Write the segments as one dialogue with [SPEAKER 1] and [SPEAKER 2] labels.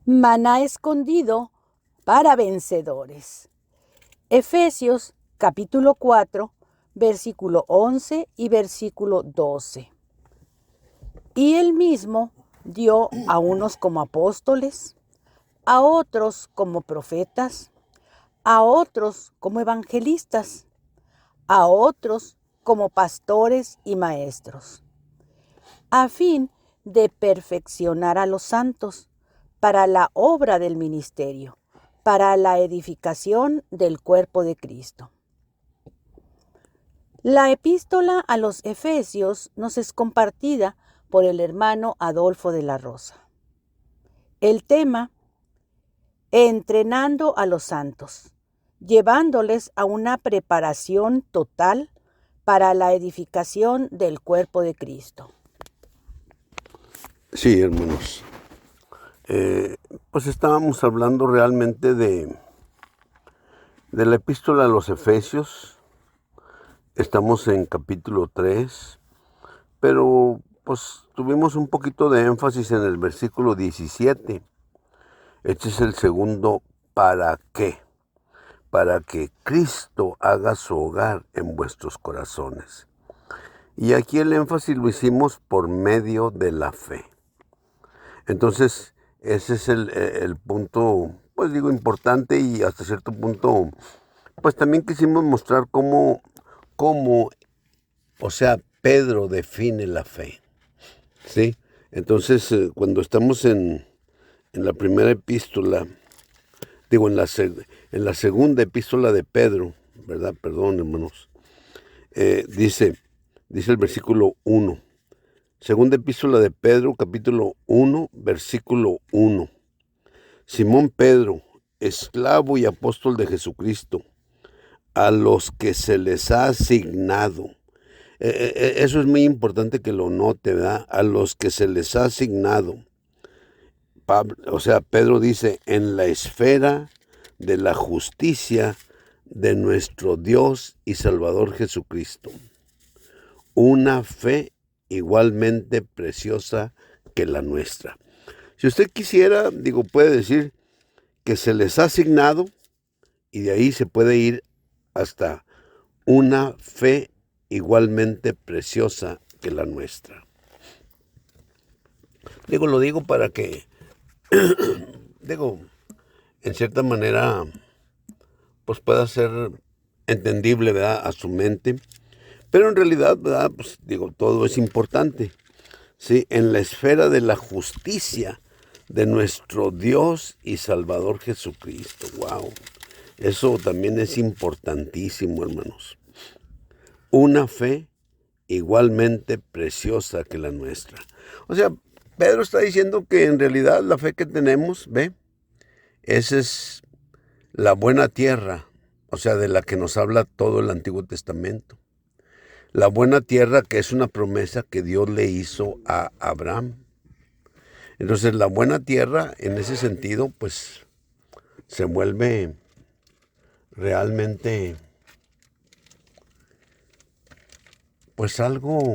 [SPEAKER 1] Maná escondido para vencedores. Efesios capítulo 4, versículo 11 y versículo 12. Y él mismo dio a unos como apóstoles, a otros como profetas, a otros como evangelistas, a otros como pastores y maestros, a fin de perfeccionar a los santos para la obra del ministerio, para la edificación del cuerpo de Cristo. La epístola a los Efesios nos es compartida por el hermano Adolfo de la Rosa. El tema: entrenando a los santos, llevándoles a una preparación total para la edificación del cuerpo de Cristo.
[SPEAKER 2] Sí, hermanos. Pues estábamos hablando realmente de la epístola a los Efesios. Estamos en capítulo 3, pero pues tuvimos un poquito de énfasis en el versículo 17. Este es el segundo ¿para qué? Para que Cristo haga su hogar en vuestros corazones. Y aquí el énfasis lo hicimos por medio de la fe. Entonces, ese es el punto, pues digo, importante, y hasta cierto punto, pues también quisimos mostrar cómo, o sea, Pedro define la fe, ¿sí? Entonces, cuando estamos en la primera epístola, digo, en la segunda epístola de Pedro, ¿verdad? Perdón, hermanos. Dice el versículo 1. Segunda epístola de Pedro, capítulo 1, versículo 1. Simón Pedro, esclavo y apóstol de Jesucristo, a los que se les ha asignado. Eso es muy importante que lo note, ¿verdad? A los que se les ha asignado. Pedro dice, en la esfera de la justicia de nuestro Dios y Salvador Jesucristo. Una fe igualmente preciosa que la nuestra. Si usted quisiera, puede decir que se les ha asignado, y de ahí se puede ir hasta una fe igualmente preciosa que la nuestra. Lo digo para que, en cierta manera, pues pueda ser entendible, ¿verdad?, a su mente. Pero en realidad, ¿verdad?, pues todo es importante. Sí, en la esfera de la justicia de nuestro Dios y Salvador Jesucristo. Wow. Eso también es importantísimo, hermanos. Una fe igualmente preciosa que la nuestra. O sea, Pedro está diciendo que en realidad la fe que tenemos, esa es la buena tierra, o sea, de la que nos habla todo el Antiguo Testamento. La buena tierra, que es una promesa que Dios le hizo a Abraham. Entonces, la buena tierra, en ese sentido, pues, se vuelve realmente, pues, algo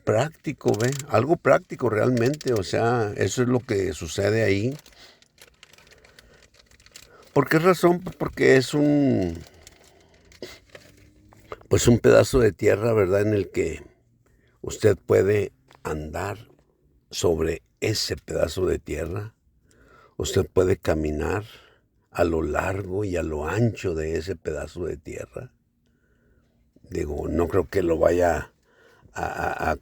[SPEAKER 2] práctico, algo práctico realmente. O sea, eso es lo que sucede ahí. ¿Por qué razón? Porque es un pedazo de tierra, ¿verdad?, en el que usted puede andar sobre ese pedazo de tierra. Usted puede caminar a lo largo y a lo ancho de ese pedazo de tierra. No creo que lo vaya a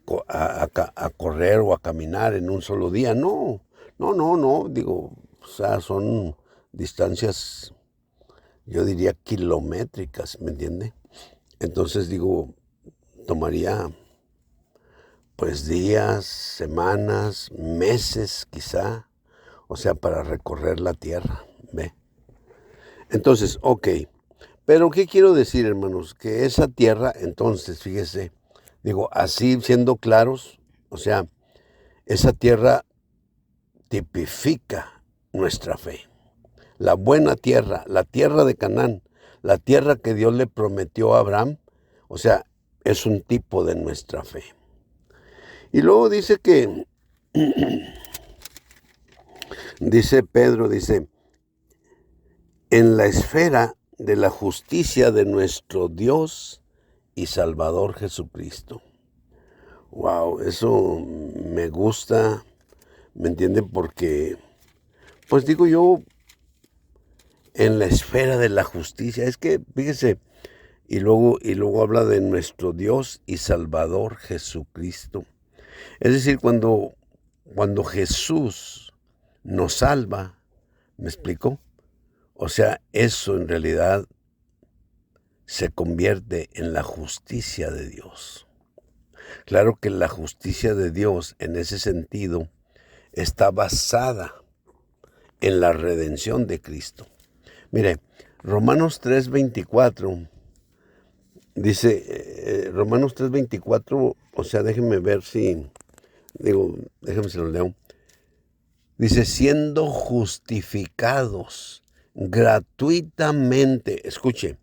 [SPEAKER 2] correr o a caminar en un solo día. No. Son distancias, yo diría, kilométricas, ¿me entiende? Entonces, tomaría pues días, semanas, meses quizá, o sea, para recorrer la tierra, ¿ve? Entonces, ok. Pero ¿qué quiero decir, hermanos? Que esa tierra, entonces, fíjese, así siendo claros, o sea, esa tierra tipifica nuestra fe. La buena tierra, la tierra de Canaán, la tierra que Dios le prometió a Abraham, o sea, es un tipo de nuestra fe. Y luego dice que Dice Pedro, dice, en la esfera de la justicia de nuestro Dios y Salvador Jesucristo. Wow, eso me gusta, ¿me entienden? Porque, pues digo yo, en la esfera de la justicia, es que, fíjese, y luego habla de nuestro Dios y Salvador Jesucristo. Es decir, cuando Jesús nos salva, ¿me explico? O sea, eso en realidad se convierte en la justicia de Dios. Claro que la justicia de Dios en ese sentido está basada en la redención de Cristo. Mire, Romanos 3:24 dice, Romanos 3:24, o sea, déjenme ver si, déjenme se lo leo. Dice, siendo justificados gratuitamente, escuche,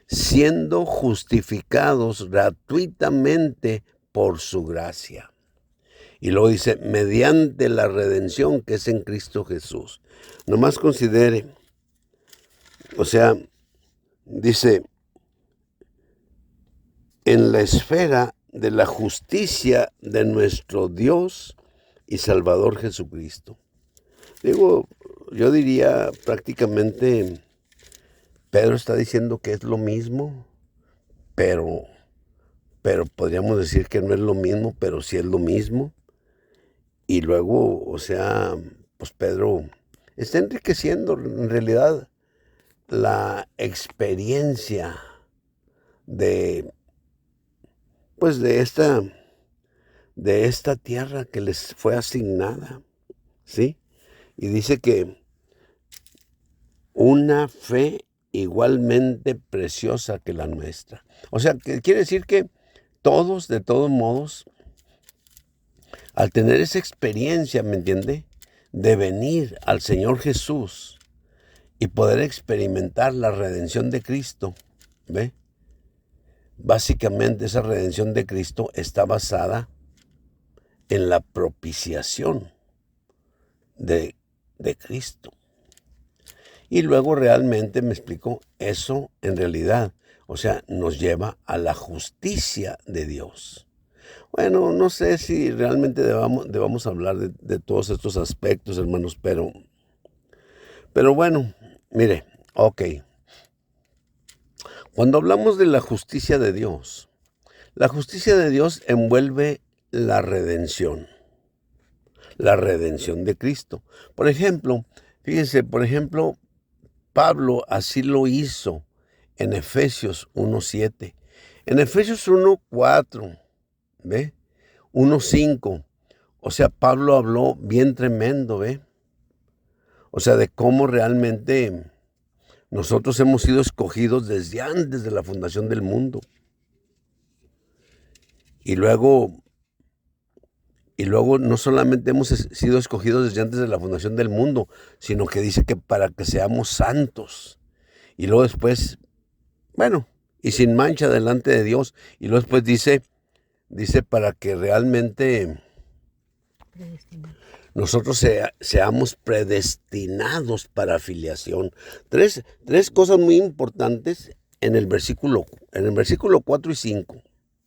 [SPEAKER 2] siendo justificados gratuitamente por su gracia. Y luego dice, mediante la redención que es en Cristo Jesús. Nomás considere, o sea, dice, en la esfera de la justicia de nuestro Dios y Salvador Jesucristo. Yo diría prácticamente, Pedro está diciendo que es lo mismo, pero podríamos decir que no es lo mismo, pero sí es lo mismo. Y luego, o sea, pues Pedro está enriqueciendo en realidad la experiencia de, pues de esta tierra que les fue asignada, ¿sí? Y dice que una fe igualmente preciosa que la nuestra. O sea, que quiere decir que todos, de todos modos, al tener esa experiencia, ¿me entiende? De venir al Señor Jesús y poder experimentar la redención de Cristo, ¿ve? Básicamente esa redención de Cristo está basada en la propiciación de Cristo. Y luego realmente, me explico, eso en realidad, o sea, nos lleva a la justicia de Dios. Bueno, no sé si realmente debamos hablar de todos estos aspectos, hermanos, pero bueno, mire, ok. Cuando hablamos de la justicia de Dios envuelve la redención de Cristo. Por ejemplo, fíjense, Pablo así lo hizo en Efesios 1:7. En Efesios 1:4, ¿ve? 1:5. O sea, Pablo habló bien tremendo, ¿ve? O sea, de cómo realmente nosotros hemos sido escogidos desde antes de la fundación del mundo. Y luego no solamente hemos sido escogidos desde antes de la fundación del mundo, sino que dice que para que seamos santos. Y luego después, bueno, y sin mancha delante de Dios. Y luego después dice para que realmente nosotros seamos predestinados para filiación. Tres cosas muy importantes en el versículo 4 y 5,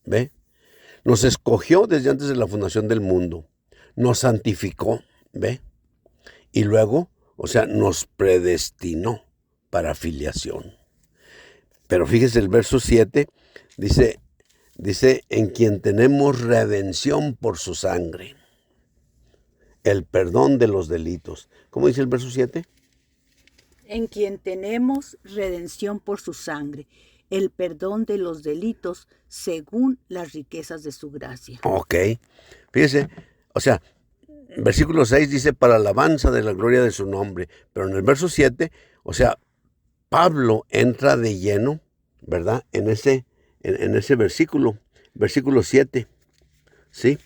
[SPEAKER 2] ¿ve? Nos escogió desde antes de la fundación del mundo. Nos santificó, ¿ve? Y luego, o sea, nos predestinó para filiación. Pero fíjese el verso 7, dice, en quien tenemos redención por su sangre, el perdón de los delitos. ¿Cómo dice el verso 7?
[SPEAKER 1] En quien tenemos redención por su sangre, el perdón de los delitos según las riquezas de su gracia.
[SPEAKER 2] Ok, fíjese, o sea, versículo 6 dice para alabanza de la gloria de su nombre, pero en el verso 7, o sea, Pablo entra de lleno, ¿verdad? En ese versículo 7, ¿sí?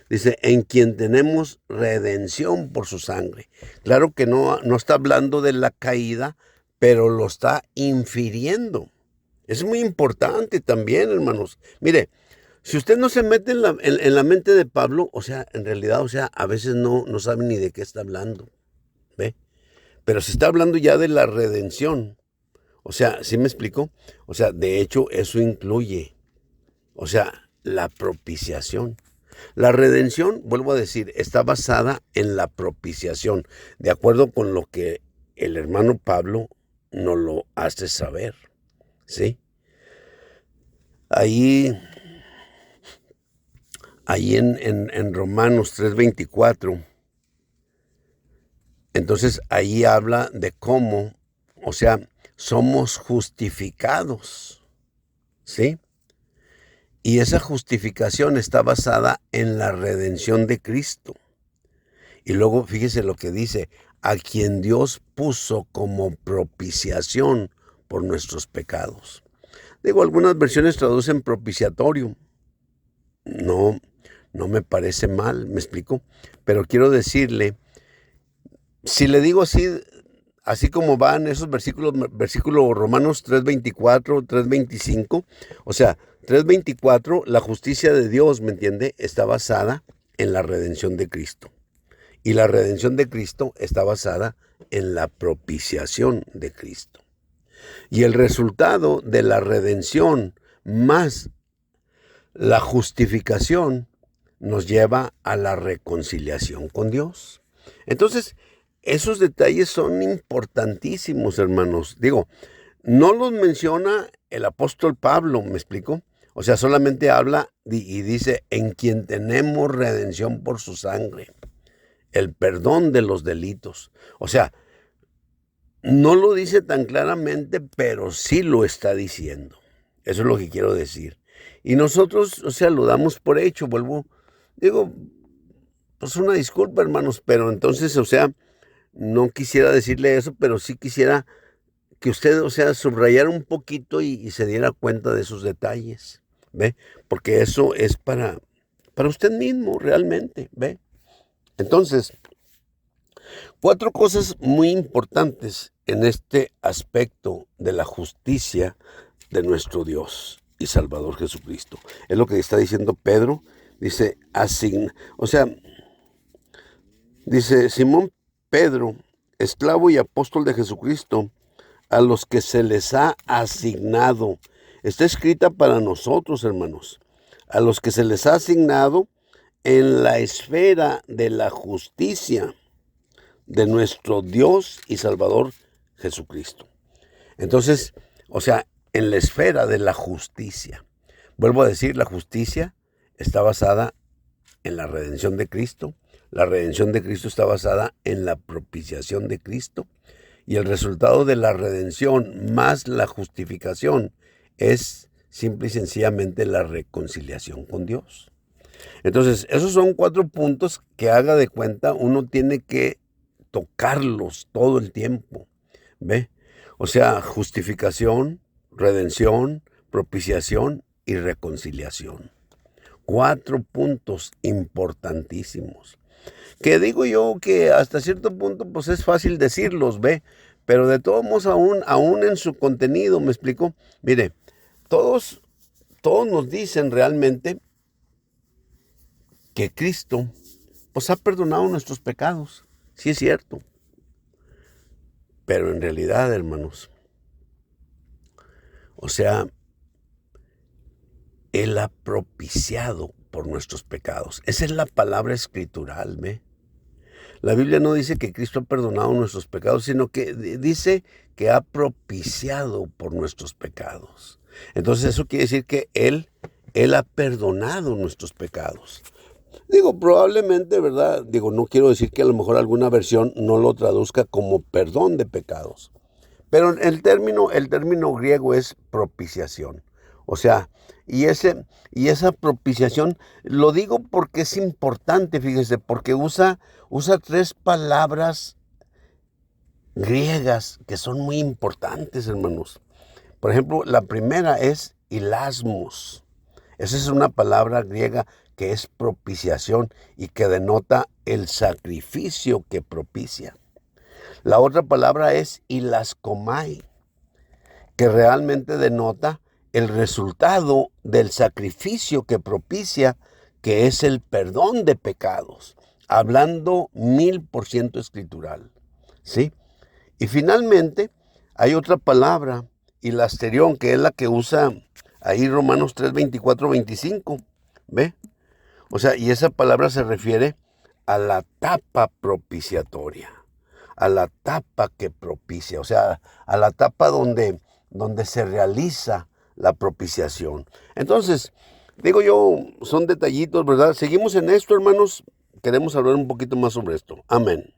[SPEAKER 2] Dice, en quien tenemos redención por su sangre. Claro que no está hablando de la caída, pero lo está infiriendo. Es muy importante también, hermanos. Mire, si usted no se mete en la mente de Pablo, o sea, en realidad, o sea, a veces no sabe ni de qué está hablando, ¿ve? Pero se está hablando ya de la redención. O sea, ¿sí me explico? O sea, de hecho, eso incluye, o sea, la propiciación. La redención, vuelvo a decir, está basada en la propiciación, de acuerdo con lo que el hermano Pablo nos lo hace saber, ¿sí? Ahí en Romanos 3:24, entonces ahí habla de cómo, o sea, somos justificados, ¿sí? Y esa justificación está basada en la redención de Cristo. Y luego fíjese lo que dice, a quien Dios puso como propiciación por nuestros pecados. Digo, algunas versiones traducen propiciatorio. No, no me parece mal, ¿me explico? Pero quiero decirle, si le digo así como van esos versículos Romanos 3:24, 3:25, o sea, 3:24, la justicia de Dios, ¿me entiende? Está basada en la redención de Cristo. Y la redención de Cristo está basada en la propiciación de Cristo. Y el resultado de la redención más la justificación nos lleva a la reconciliación con Dios. Entonces, esos detalles son importantísimos, hermanos. Digo, no los menciona el apóstol Pablo, ¿me explico? O sea, solamente habla y dice, en quien tenemos redención por su sangre, el perdón de los delitos. O sea, no lo dice tan claramente, pero sí lo está diciendo. Eso es lo que quiero decir. Y nosotros, o sea, lo damos por hecho, digo, pues una disculpa, hermanos, pero entonces, o sea, no quisiera decirle eso, pero sí quisiera que usted, o sea, subrayara un poquito y se diera cuenta de esos detalles, ¿ve? Porque eso es para usted mismo, realmente, ¿ve? Entonces, 4 cosas muy importantes en este aspecto de la justicia de nuestro Dios y Salvador Jesucristo. Es lo que está diciendo Pedro, dice, dice Simón Pedro, esclavo y apóstol de Jesucristo, a los que se les ha asignado. Está escrita para nosotros, hermanos, a los que se les ha asignado en la esfera de la justicia de nuestro Dios y Salvador Jesucristo. Entonces, o sea, en la esfera de la justicia. Vuelvo a decir, la justicia está basada en la redención de Cristo. La redención de Cristo está basada en la propiciación de Cristo. Y el resultado de la redención más la justificación es simple y sencillamente la reconciliación con Dios. Entonces, esos son 4 puntos que haga de cuenta, uno tiene que tocarlos todo el tiempo, ¿ve? O sea, justificación, redención, propiciación y reconciliación. 4 puntos importantísimos. Que digo yo que hasta cierto punto pues es fácil decirlos, ¿ve? Pero de todos modos aún en su contenido, ¿me explico? Mire, todos nos dicen realmente que Cristo pues ha perdonado nuestros pecados. Sí es cierto. Pero en realidad, hermanos, o sea, Él ha propiciado por nuestros pecados. Esa es la palabra escritural, ¿ve? La Biblia no dice que Cristo ha perdonado nuestros pecados, sino que dice que ha propiciado por nuestros pecados. Entonces eso quiere decir que Él ha perdonado nuestros pecados. Digo, probablemente, ¿verdad? Digo, no quiero decir que a lo mejor alguna versión no lo traduzca como perdón de pecados. Pero el término griego es propiciación. O sea, y esa propiciación, lo digo porque es importante, fíjese, porque usa 3 palabras griegas que son muy importantes, hermanos. Por ejemplo, la primera es hilasmos. Esa es una palabra griega que es propiciación y que denota el sacrificio que propicia. La otra palabra es hilaskomai, que realmente denota el resultado del sacrificio que propicia, que es el perdón de pecados, hablando 1000% escritural. ¿sí? Y finalmente hay otra palabra, hilasterión, que es la que usa ahí Romanos 3, 24, 25, ¿ve? O sea, y esa palabra se refiere a la tapa propiciatoria, a la tapa que propicia, o sea, a la tapa donde se realiza la propiciación. Entonces, digo yo, son detallitos, ¿verdad? Seguimos en esto, hermanos. Queremos hablar un poquito más sobre esto. Amén.